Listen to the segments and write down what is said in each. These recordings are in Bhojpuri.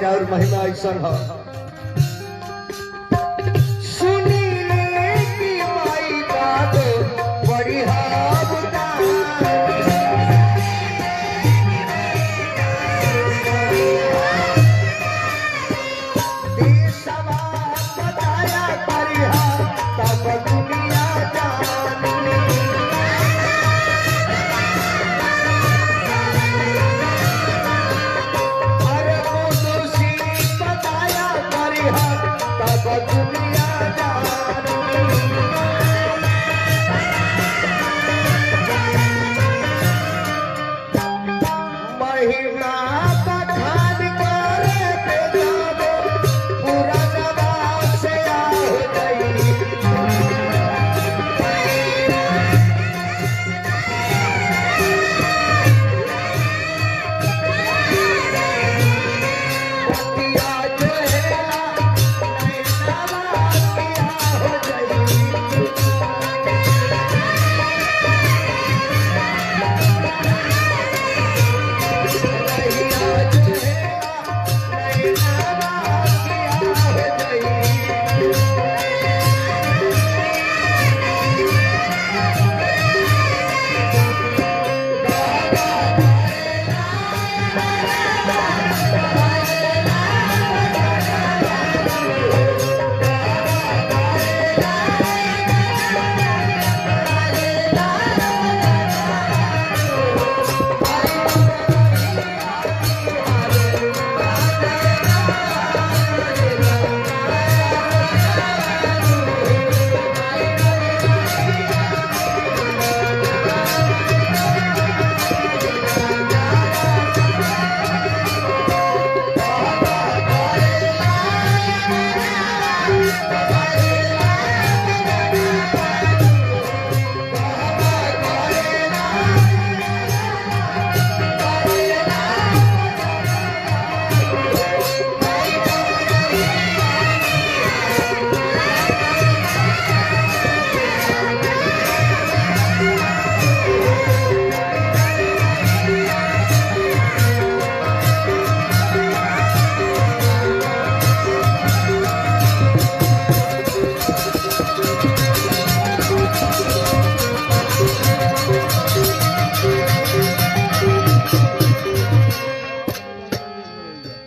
और महिमा ऐसा है सुनीले की माई बात बड़ी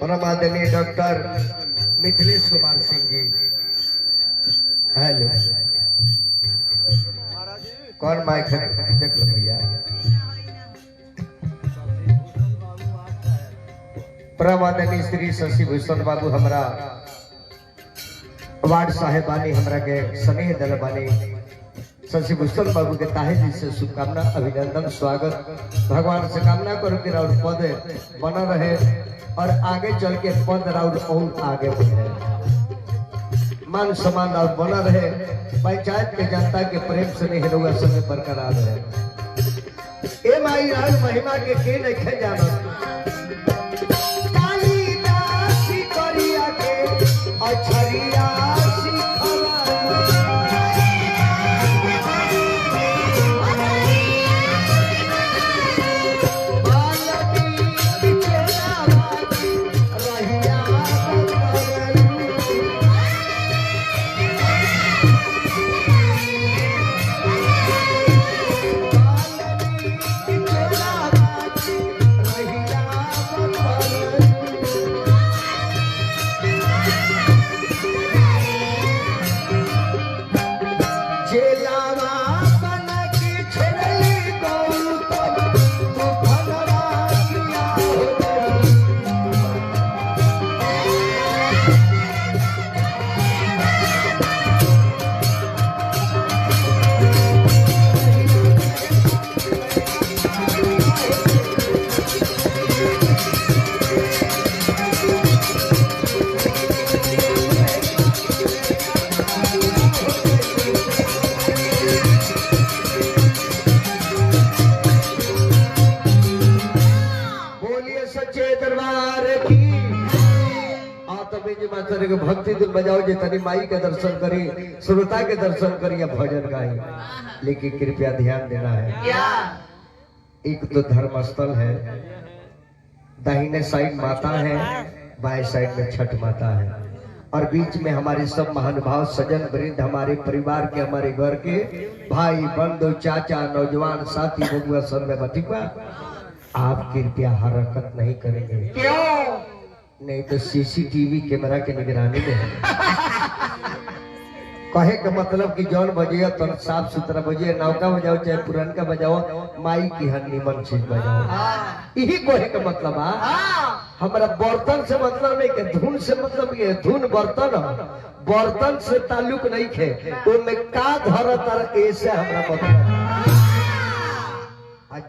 परमादरणीय डॉक्टर मिथिलेश कुमार सिंह जी। हेलो कौन माइक है देख लो भैया। परमादरणीय श्री शशि भूषण बाबू हमारा वार्ड साहेबानी हमरा के स्नेह दल बानी शशि भूषण बाबू के ताहे जी से शुभकामना अभिनंदन स्वागत। भगवान से कामना करो कि राउर पद बना रहे और आगे चल के पद राउर और आगे बढ़े, मान सम्मान राउर बना रहे, पंचायत के जनता के प्रेम से नहीं लोग समय बरकरार रहे। ए माई राउर महिमा के नहीं जाना कालिदासी करिया के अछरिया भक्ति दिल बजाओ जे तनी माई के दर्शन करी, श्रोता के दर्शन करी या भजन गाई। लेकिन कृपया ध्यान देना है, एक तो धर्मस्थल है, दाहिने साइड माता है, बाएं साइड में छठ माता है और बीच में हमारे सब महानुभाव सजन वृंद, हमारे परिवार के, हमारे घर के भाई बंधु चाचा नौजवान साथी बबुआ सब में बटिका। आप कृपया हरकत नहीं करेंगे, क्यों? नहीं तो सीसीटीवी कैमरा के निगरानी में है। कहे का मतलब कि जौन बजिए तो साफ सुथरा बजिए, नौका बजाओ चाहे पुरनका बजाओ, माई की हर निमन चीज बजाओ, यही कहे का मतलब है। हमारा बर्तन से मतलब नहीं के, धुन से मतलब ये धुन बर्तन, बर्तन से ताल्लुक नहीं खे, तो में का धरत ऐसे हमारा मतलब।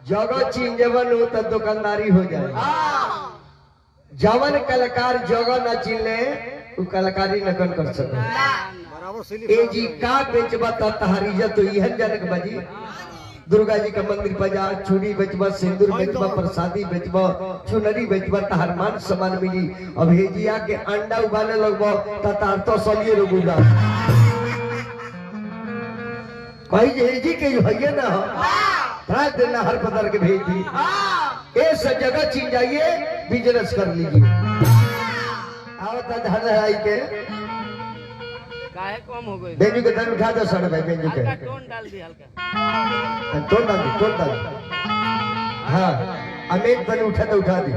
जगह चिंजवन हो तो दुकानदारी हो जाए। जवन कलाकार जगह न चिन्ह वो कलाकारी न कर सके। ए जी का बेचबा तहारी तो यह जनक बाजी, दुर्गा जी का मंदिर बजा, चूड़ी बेचबा, सिंदूर बेचबा, प्रसादी बेचबा, चुनरी बेचबा, तहार मान सामान मिली। अब हेजिया के अंडा उबाले लगबो तार तो सलिए लोग उगा कही हेजी के भैया ना हो रात दिन हर पदर के भेज दी। ए सब जगह चीन जाइए, बिजनेस कर लीजिए। आवता धड़ाई के काहे कम हो गई। बेंजू के तन उठा दो सर भाई, बेंजू के टोन डाल दी हल्का, टोन डाल दी। हाँ अमित तन उठा दी।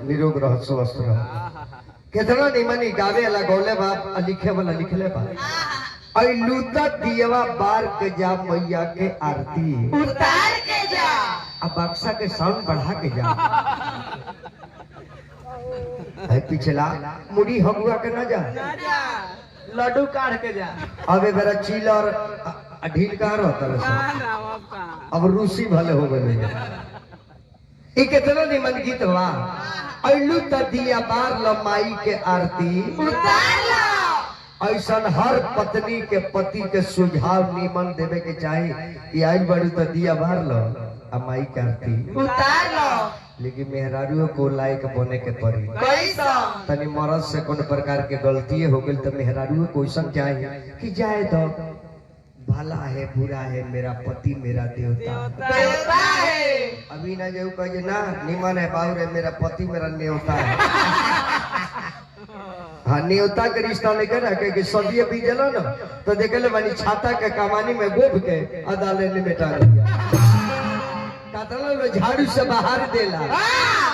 निरोग रह स्वस्थ रह। कितना निमनी गावे वाला गौले बाप लिखे वाला लिखले बा। लूता दियवा बार के जा मैया के आरती उतार के जा, अब बक्सा के साउंड बढ़ा के जा। पिछला मुड़ी हगुआ के ना जा, लड्डू काढ़ के जा। अबे मेरा चील और ढील कहाँ रहता, अब रूसी भले हो गए। कितना निमन गीत बा। अल्लू दिया बार लमाई के आरती उतार लो। ऐसा हर पत्नी के पति के सुझाव निमन देवे के चाहिए कि आई बड़ू तो दिया बार लो अमाई के आरती उतार लो। लेकिन मेहरारू को लायक बने के पड़ी। कैसा तनी मरद से कौन प्रकार के गलती हो गई तो मेहरारू को ऐसा चाहिए कि जाए तो भला है बुरा है, मेरा पति मेरा देवता है। अभी ना जो कहे ना निमन है बाबू है, मेरा पति मेरा न्योता है। हाँ न्योता के रिश्ता लेकर रखे कि सदिये भी जलो ना तो देख ले बनी छाता के कमानी में गोभ के अदालत में बैठा झाड़ू से बाहर देला।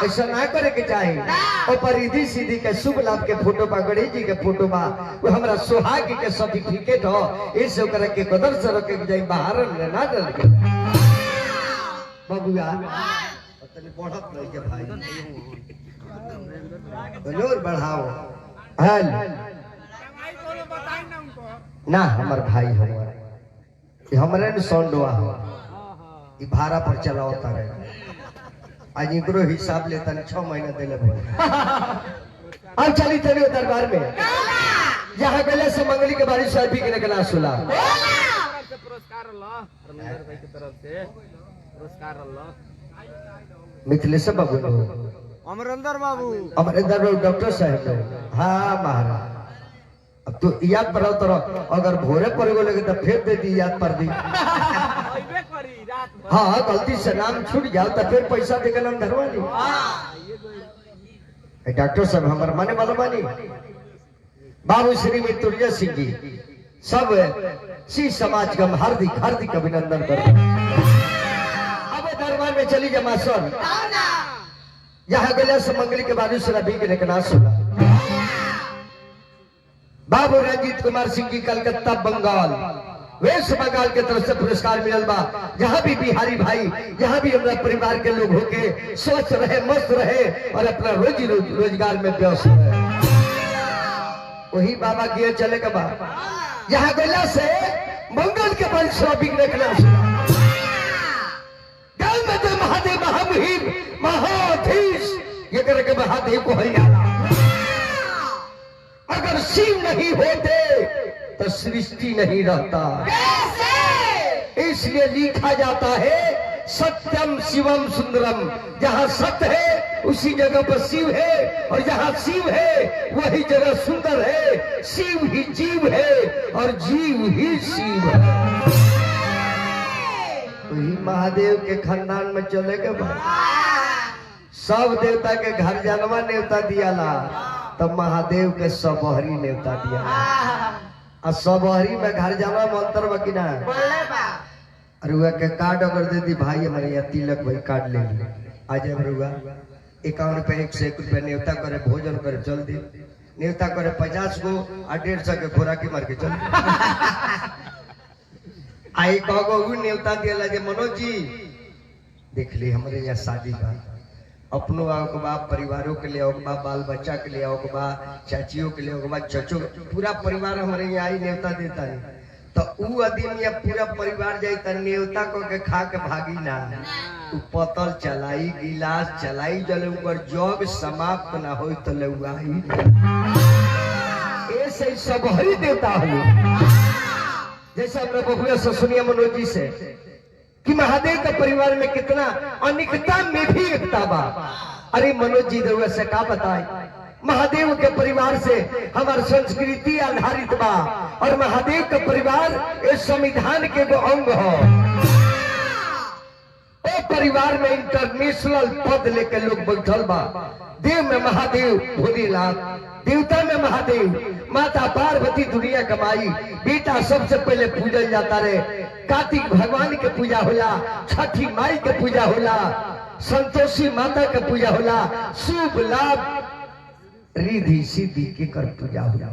ऐसा ना करे के चाहिए। और परिधि सीधी के शुभ लाभ के फोटो बा, गणेश जी के फोटो बा, वो हमारा सुहाग के सर्टिफिकेट हो, इसे ओकरा के कदर से रखे के जाई बाहर ना डर के। बबुआ तने बढ़त नहीं के भाई, जोर बढ़ाओ। हेल ना हमार भाई हमारे ने सोंडवा भाड़ा पर चलावता रहे। आज इकरो हिसाब लेता 6 महीना दिले। अब चली चलिए दरबार में, जहाँ गले से मंगली के बारिश से भी के निकला सुला। पुरस्कार ला रमेंद्र भाई की तरफ से मिथिलेश बाबू नो अमरेंद्र बाबू अमरेंद्र बाबू डॉक्टर साहब नो हाँ महाराज अब तो याद पर तो अगर भोरे पर गो लगे तो फिर दे दी याद पर दी हाँ गलती से नाम छूट जाओ तो फिर पैसा देकर नाम धरवा दी डॉक्टर साहब हमारे माने वाला मानी बाबू श्री मितुर्य सिंह जी सब सी समाज का हार्दिक हार्दिक अभिनंदन कर अब दरबार में चली जमा सर यहाँ गला से मंगली के बाद रवि के निकना सुना बाबू रंजीत कुमार सिंह जी कलकत्ता बंगाल वेस्ट बंगाल के तरफ से पुरस्कार मिलल बा। जहाँ भी बिहारी भाई जहाँ भी हमारा परिवार के लोग होके स्वस्थ रहे मस्त रहे और अपना रोजी रोजगार में व्यस्त रहे वही बाबा किए चले के बाद यहाँ गला से मंगल के बाद स्वाभिक निकला गाँव में तो महादेव महामहिम महाधीश ये करके महादेव को हरियाणा अगर शिव नहीं होते तो सृष्टि नहीं रहता। इसलिए लिखा जाता है सत्यम शिवम सुंदरम जहाँ सत्य है उसी जगह पर शिव है और जहाँ शिव है वही जगह सुंदर है। शिव ही जीव है और जीव ही शिव है। वही महादेव के खानदान में चले के बाद सब देवता के घर जानवा नेवता दियाला तब महादेव के सबहरी नेवता दिया और सबहरी में घर जाना मंत्र बकिना अरे वह के कार्ड अगर दे दी भाई हमारे यहाँ तिलक भाई कार्ड ले ली आज रुआ 51 रुपए 101 रुपए नेवता करे भोजन करे चल दी नेवता करे 50 गो और 150 के खोराकी मार के चल आई कहो नेवता दिया जे मनोज जी देख ली हमारे यहाँ शादी का अपनों आओ के बाद परिवारों के लिए आओ के बाद बाल बच्चा के लिए आओ के बाद चाचियों के लिए आओ के बाद चचो पूरा परिवार हमारे यहाँ आई नेवता देता है तो ऊ आदमी या पूरा परिवार जाए तो नेवता को के खा के भागी ना ऊ पतल चलाई गिलास चलाई जले ऊपर जग समाप्त ना हो तो लुगाई ऐसे सबहरी देवता हो जैसे हमने बहुआ से सुनिया मनोज जी से कि महादेव के परिवार में कितना अनेकता में भी एकता बा। अरे मनोज जी देव से का बताए महादेव के परिवार से हमारी संस्कृति आधारित बा और महादेव का परिवार इस संविधान के वो अंग हो। परिवार में इंटरनेशनल पद लेकर लोग बैठल बा। देव में महादेव भोलेनाथ देवता में महादेव माता पार्वती दुनिया कमाई बेटा सबसे पहले पूजल जाता रहे। कार्तिक भगवान के पूजा होला छठी माई के पूजा होला संतोषी माता के पूजा होला शुभ लाभ रिद्धि सिद्धि के कर पूजा होला।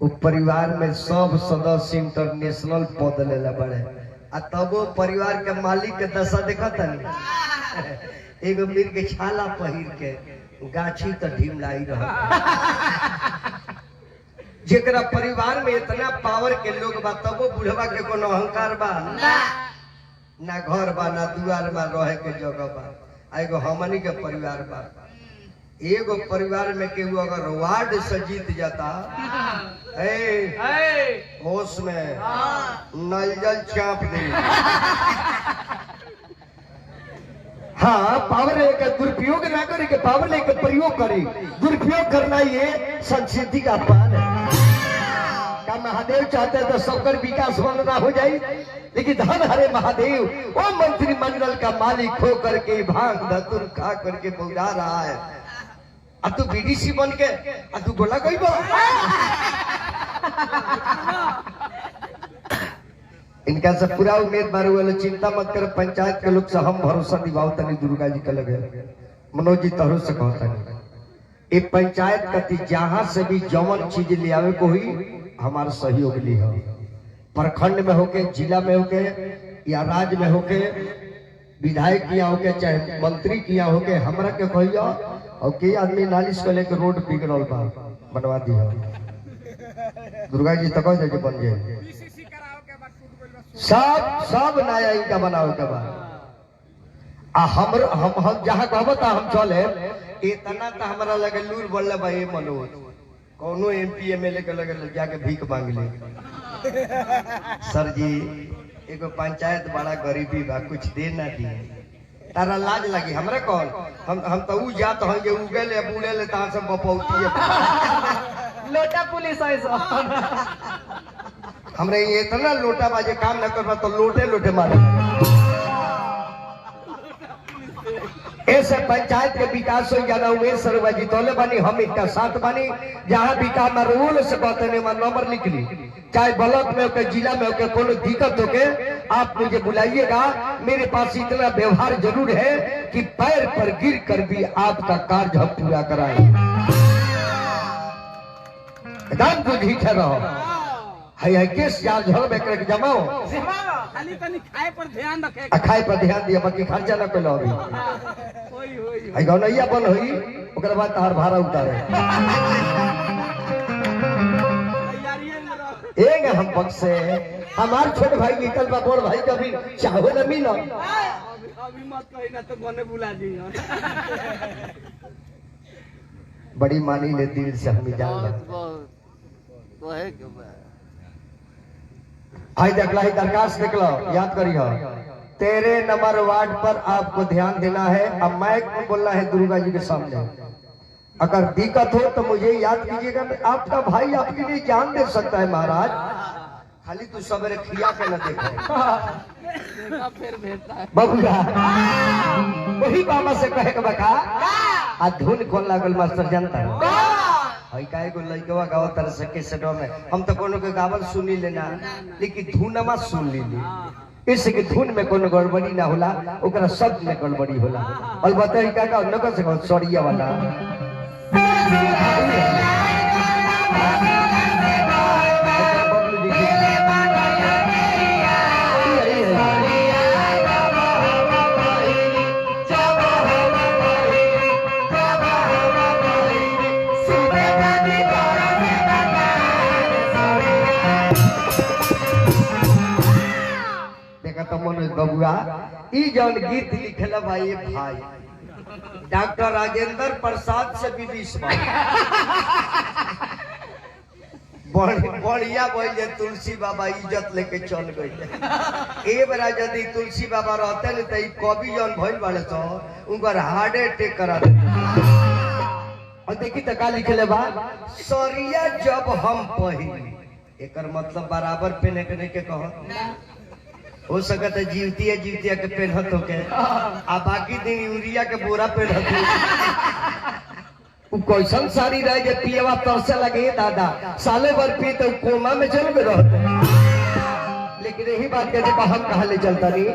वो परिवार में सब सदस्य इंटरनेशनल पद लेला बड़े आ तब वो परिवार के मालिक के दशा देखा तनी एगो मिर्ग के छाला पहिर के गाछी तो ढीमलाई रहा जेकरा परिवार में इतना पावर के लोग बा तब वो बुढ़वा के कोनो अहंकार बा ना घर बा ना दुआर बा रहे के जगह बा। एगो हमनी के परिवार बा एगो परिवार में केहू अगर वार्ड से जीत जाता होश में नलजल चाप दे। हाँ पावर लेकर दुरुपयोग ना करे के पावर लेकर प्रयोग करे। दुरुपयोग करना ये संस्कृति का पान है। का महादेव चाहते हैं तो सबकर विकास बनना हो जाए लेकिन धन हरे महादेव वो मंत्रिमंडल का मालिक हो करके भांग धतुर खा करके बौरा रहा है। अब तू बीडीसी बन के अब तू बोला कोई इनका से पूरा उम्मीद मारे वाले चिंता मत कर पंचायत के लोग से हम भरोसा दिवाओ तनी दुर्गा जी का लगे मनोज जी तहु से कहता है ये पंचायत कति जहां से भी जवन चीज ले आवे को हुई हमारा सहयोग लिया प्रखंड में होके जिला में होके या राज्य में होके विधायक किया होके चाहे मंत्री किया होके हमरा के कहिया और कई आदमी नालिश कर लेके रोड बिगड़ल बा बनवा दिया दुर्गा जी तक जाके बन जाए सब नया इनका बनाओ के बाद हम जहाँ कहबता हम चले इतना तो हमारा लगे लूर बोलले भाई मनोज कोनो एमपी एमएलए के लगे जाके भीख मांग ले सर जी एगो पंचायत बड़ा गरीबी बा, कुछ दे ना दिए, तारा लाज लगी हमरा कौन? हम तो ऊ जात हैं जे उगले बुलेले तार से बपौती लोटा पुलिस है सो हमरे ये इतना लोटा बाजे काम न करबा तो लोटे लोटे मारे। ऐसे पंचायत के विकास हो जाना उमेश सरवा जी तोले बनी, हम इनका साथ बनी। जहाँ भी काम रूल से कहते नहीं नंबर लिख ली, चाहे ब्लॉक में हो जिला में हो, कोनो दिक्कत हो के आप मुझे बुलाइएगा। मेरे पास इतना व्यवहार जरूर है कि पैर पर गिर कर भी आपका कार्य हम पूरा कराएं। एकदम तो ठीक है रहो है केस यार झड़ में करके जमाओ, खाली तनी खाए पर ध्यान रखे, खाए पर ध्यान दिया, बाकी खर्चा न कोई लगी। है गौनैया बन हुई ओकरा बाद तार भाड़ा उतारे एक हम पक्ष से हमार छोटे भाई निकल बा, बड़ भाई कभी चाहो न मिलो अभी मत कही ना तो गने बुला दी। बड़ी मानी ले दिल से हम जान आई देखला ही दरखास्त निकलो, याद करियो। तेरे नंबर वार्ड पर आपको ध्यान देना है। अब माइक में बोलना है दुर्गा जी के सामने। अगर दिक्कत हो तो मुझे याद कीजिएगा, आपका भाई आपके लिए जान दे सकता है महाराज। खाली तू सवेरे खिया के न देखो फिर भेजता है बबुआ, वही बाबा से कहे के बका आ धुन कौन लागल मास्टर जानता है? हई काहे को लइकवा गाव तरह से कैसेटो में हम तो कोनो के गावल सुनी लेना, लेकिन धुनमा सुन ली। इसके धुन में कोनो गड़बड़ी ना होला, ओकरा शब्द में गड़बड़ी होला। और बताई का नगर से सौरिया वाला बबुआ ई जौन गीत लिखल भाई डॉक्टर राजेंद्र प्रसाद से भी 20 बढ़िया बोल तुलसी बाबा इज्जत लेके चल गई। ए बरा यदि तुलसी बाबा रहते न तो कवि जौन भइल बाड़े तो उनकर हार्ट अटैक करा देते। और देखी तो का लिखले बा, सरिया जब हम पहिली, एकर मतलब बराबर पहने के नहीं के कहो हो सकता है जीवतिया के पहनत हो के आ बाकी दिन यूरिया के बोरा पहनत हो। कैसन साड़ी रहे जे पियवा तरसे लगे दादा, साले भर पी तो कोमा में चल गए रहते। लेकिन यही बात के हम कहा ले चलता नहीं।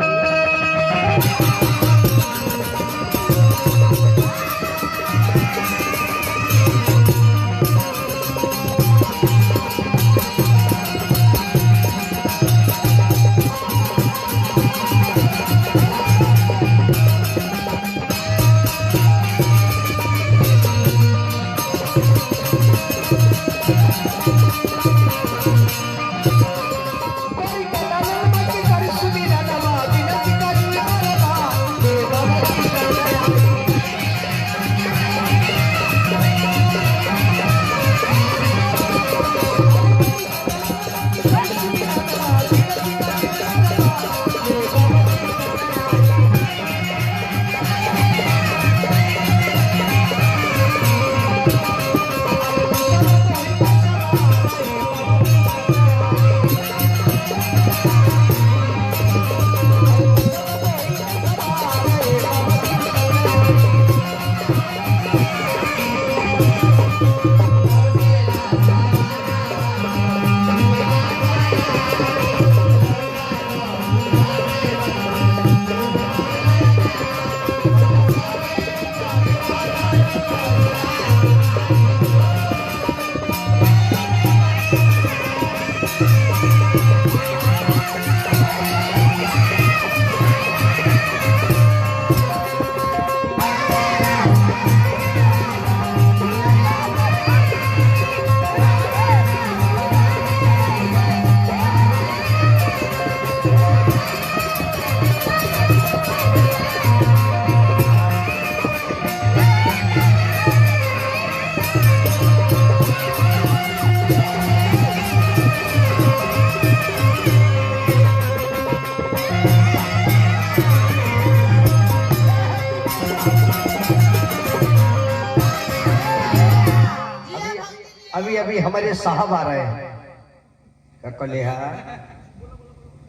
अभी अभी हमारे साहब आ रहे हैं कलिया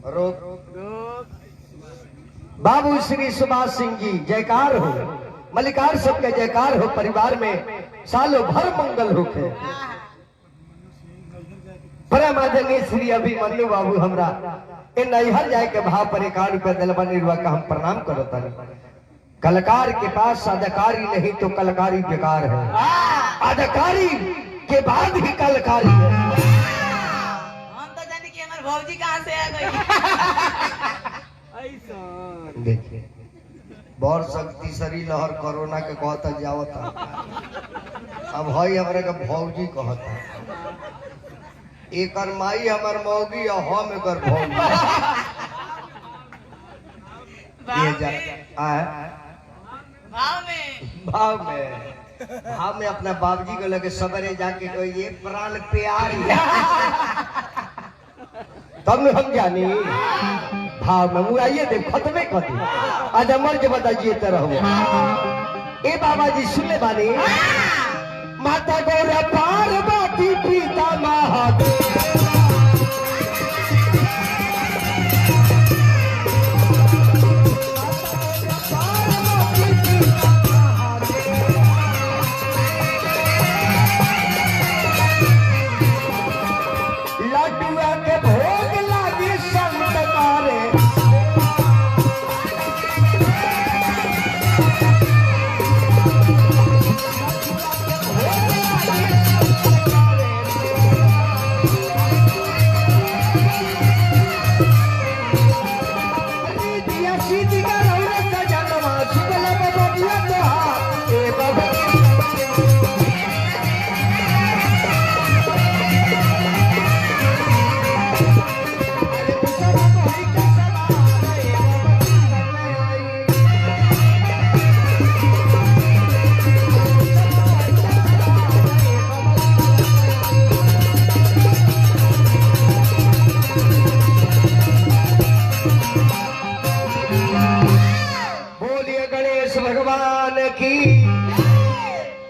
रोक बाबू श्री सुभाष सिंह जी जयकार हो, मल्लिकार सबके जयकार हो, परिवार में सालों भर मंगल होके। परम आदरणीय श्री अभिमन्यु बाबू हमरा इन नैहर जाए के भाव पर 1 रुपया दिलवा निर्वाह का हम प्रणाम करता। कलाकार के पास अदाकारी नहीं तो कलाकारी बेकार है, अदाकारी के बाद ही कलाकारी है। हम तो जाने कि हमारे भौजी कहाँ से आ गई। देखिए बहुत शक्ति सरी लहर कोरोना के कहता जावता, अब हई हमारे का भौजी कहता, एक माई हमार मौगी और हम एक भौजी। भाव में अपना बाबूजी को लगे सवेरे जाके कोई ये प्राण प्यार तब में हम जानी भाव में मुँह आइए देख खत्मे कर दी आज अमर जब बताइए तरह हो। ए बाबा जी सुन ले बानी, माता गौरा पार्वती पिता महादेव लड्डुआ के भोग लागी संत कारे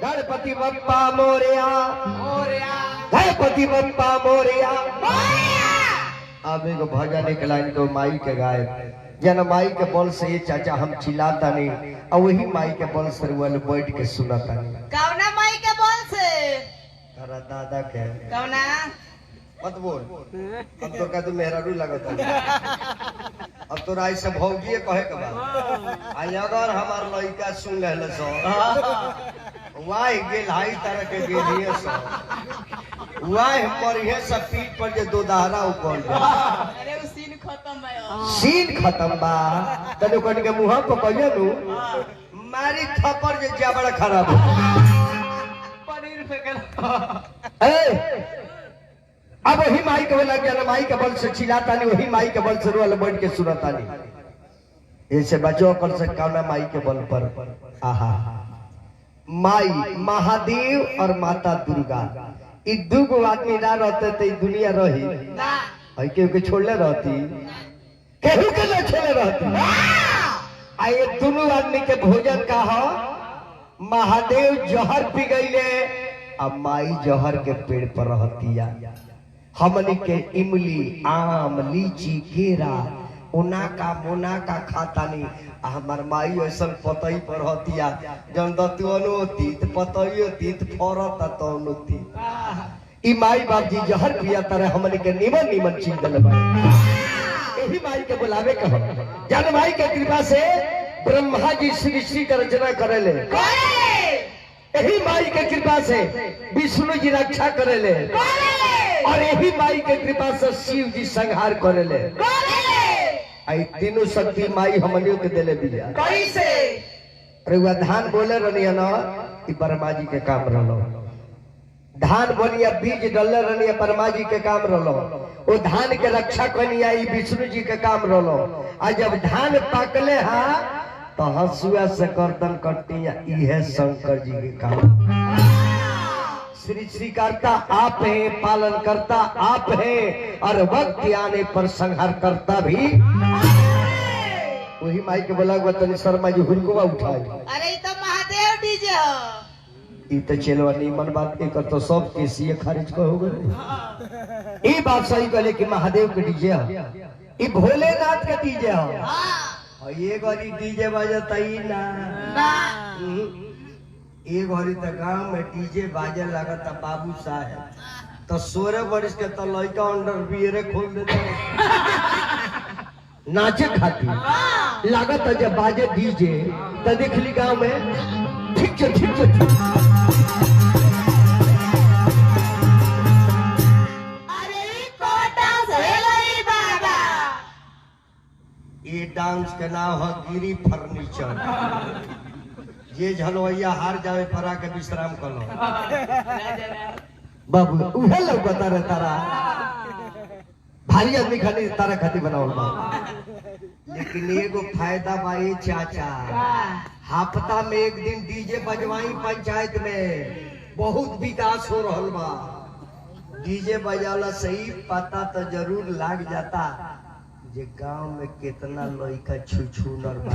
गणपति बप्पा मोरया गणपति बप्पा मोरया। अब एक भजन एक लाइन को माई के गाय जन माई के बल से ये चाचा हम चिल्लाता नहीं और वही माई के बल से बैठ के सुनाता नहीं। कौना माई के बोल से? अरे दादा के कौना? मत बोल, अब तो का तू मेहरारू लगता है। अब तो राय से भौजी कहे के बाद आई अगर हमार लड़का सुन ले सो वाह गेल हाई तरह के गेलिए सो वाह मरिए सब पीठ पर जे दो दहरा ऊपर अरे वो सीन खत्म बा। सीन खत्म बा तने कन के मुंह पर कहियो नु मारी थप्पड़ जे जबड़ खराब हो पनीर फेंकल। ए अब वही माई के लग गया माई के बल से चिल्लाता नहीं, वही माई के बल से रोल बैठ के सुनाता नहीं। ऐसे बचो कर सकता ना माई के बल पर। आहा माई महादेव और माता दुर्गा इ दुगो आदमी ना रहते तो दुनिया रही ना केहू के छोड़ले रहती, केहू के ना छोड़ले रहती। आ ये दोनों आदमी के भोजन का हो महादेव जहर पी गईले अब माई जहर के पेड़ पर रहतिया। हमनी के इमली आम लीची केरा उनाका मुनाका खाता नहीं, हमार माई ऐसा पतई पर रहतिया जन दतुअनो तीत पतइयो तीत फरत तौनो तीत। ई माई बाप जी जहर पिया तरह हमनी के निमन निमन चीज दल बाई। यही माई के बुलावे कहो जन माई के कृपा से ब्रह्मा जी सृष्टि का रचना करेले, यही माई के कृपा से विष्णु जी रक्षा करेले और यही माई के कृपा से शिव जी संहार करेले। आई तीनों शक्ति माई हमनियों के देले बिया। कैसे? अरे वह धान बोले रनिया ना ई ब्रह्मा जी के काम रहलो, धान बोलिया बीज डलले रनिया ब्रह्मा जी के काम रहलो, वो धान के रक्षा कनिया ई विष्णु जी के काम रहलो। आ जब धान पाकले हा तो हसुआ से गर्दन कटिया ई है शंकर जी के काम। श्री श्री करता आप है, पालन करता आप है और वक्त आने पर संहार करता भी वही माई के बोला तनी शर्मा जी हुलकुआ उठाए। अरे ये तो महादेव डीजे हो। ई तो चलो नीमन बात एक तो सब केसीए खारिज को हो गए। ई बात सही कहले कि महादेव के डीजे है, ई भोलेनाथ के डीजे है। और ये गरी डीजे बजता ही ना ये घड़ी तो गांव में डीजे बाजे लगता बाबू साहब तो 16 वर्ष के तो लड़का अंडर बियरे खोल देते नाचे खाती लागत है जब बाजे डीजे तो देख ली गांव में ठीक है ठीक है। ये डांस के नाम है गिरी फर्नीचर। ये झलवैया हार जावे परा के विश्राम करो बाबू उहे लोग बता रहे तारा भारी आदमी खाली तारा खाती बनावल बा। लेकिन एगो फायदा बा ये चाचा हफ्ता में एक दिन डीजे बजवाई पंचायत में बहुत विकास हो रहल बा। डीजे बजावला सही पता तो जरूर लाग जाता जे गांव में कितना लड़का छू नर बा।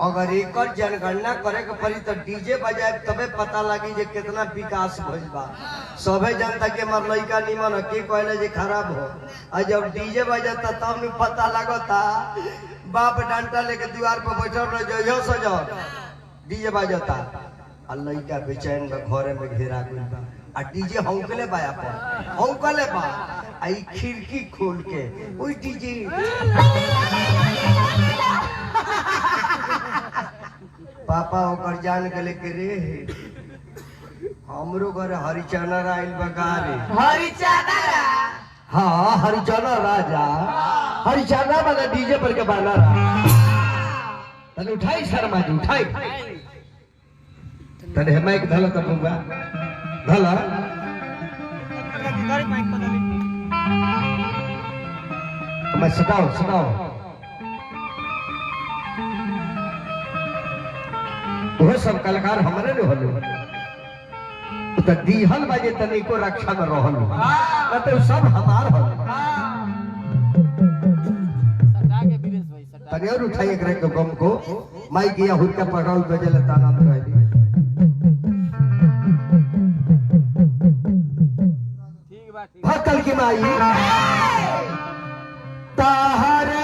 अगर एक जनगणना करे के पड़ी तो डीजे बजाए तबे पता लगी जे कितना विकास भइल बा। सबे जनता के मर लड़का निमन के कहले जे खराब हो और जब डीजे बजाता तब न पता लगता बाप डंडा लेके दीवार पर बैठल रह जो सजो डीजे बजाता और लड़का बेचैन में घरे में घेरा गइल बा आ डीजे हौकले बा अपन हौकले बा आई खिड़की खोल के ओई डीजे पापा ओकर जान गले के रे हमरो घर हरिचंद्र आइल बगारे हरिचंद्र हाँ हरिचंद्र राजा हरिचंद्र वाला डीजे पर के बाना तने उठाई शर्मा जी उठाई तने माइक धला त बुआ धला मैं सटाओ वो सब कलाकार हमारे ने होलो तो दीहल बाजे तनिको रक्षा में रहल तो सब हमार हो तने और उठाइए करे के गम को माइक या हुर का पगाल बजे लेता आनंद रहली ठीक बा ठीक भक्तल की माई ताहरे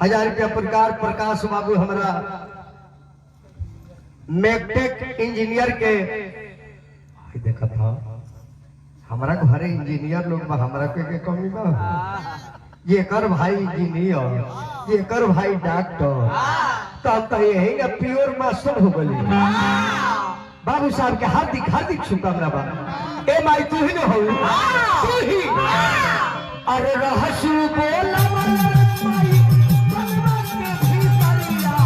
1000 रुपया पुरस्कार प्रकाश बाबू हमारा मैकटेक इंजीनियर के देखा था हमारा घरे इंजीनियर लोग बा हमारा के कमी बा ये कर भाई इंजीनियर ये कर भाई डॉक्टर तब तो यही ना प्योर मास्टर हो गली बाबू साहब के हार्दिक हार्दिक शुभकामना बा ए माई तू ही न हो तू ही अरे रहसु बोला माई बनवा के भीतरिया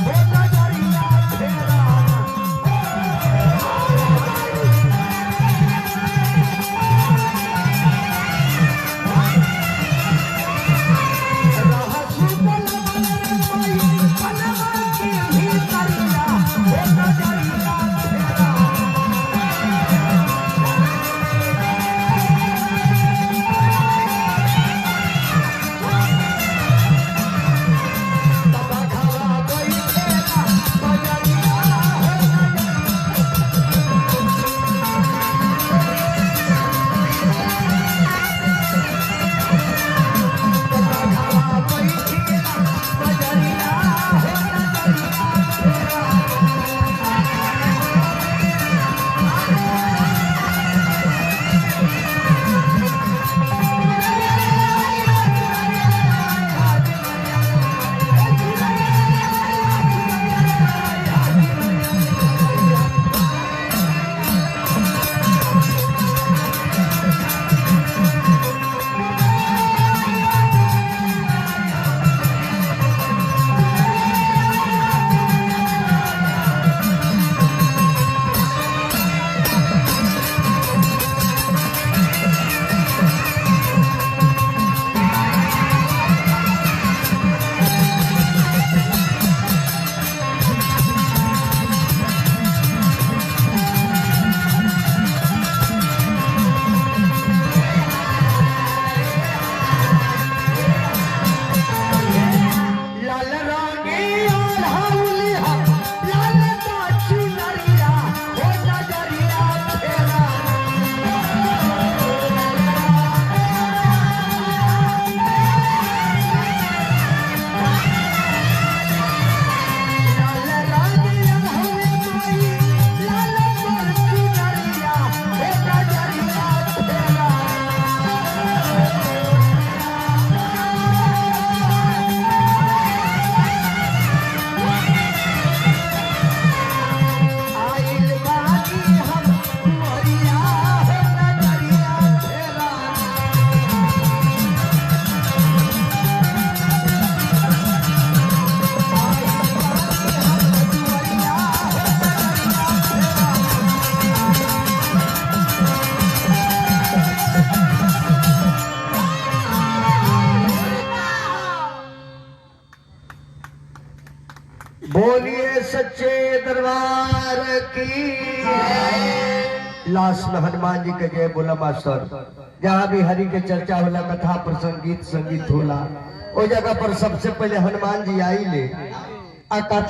बोला जरिया तेरा बोलिए सच्चे दरबार की लास्ट में हनुमान जी के जय बोला मास्टर। जहाँ भी हरि के चर्चा होला कथा प्रसंग गीत संगीत होला वो जगह पर सबसे पहले हनुमान जी आई ले आ कथा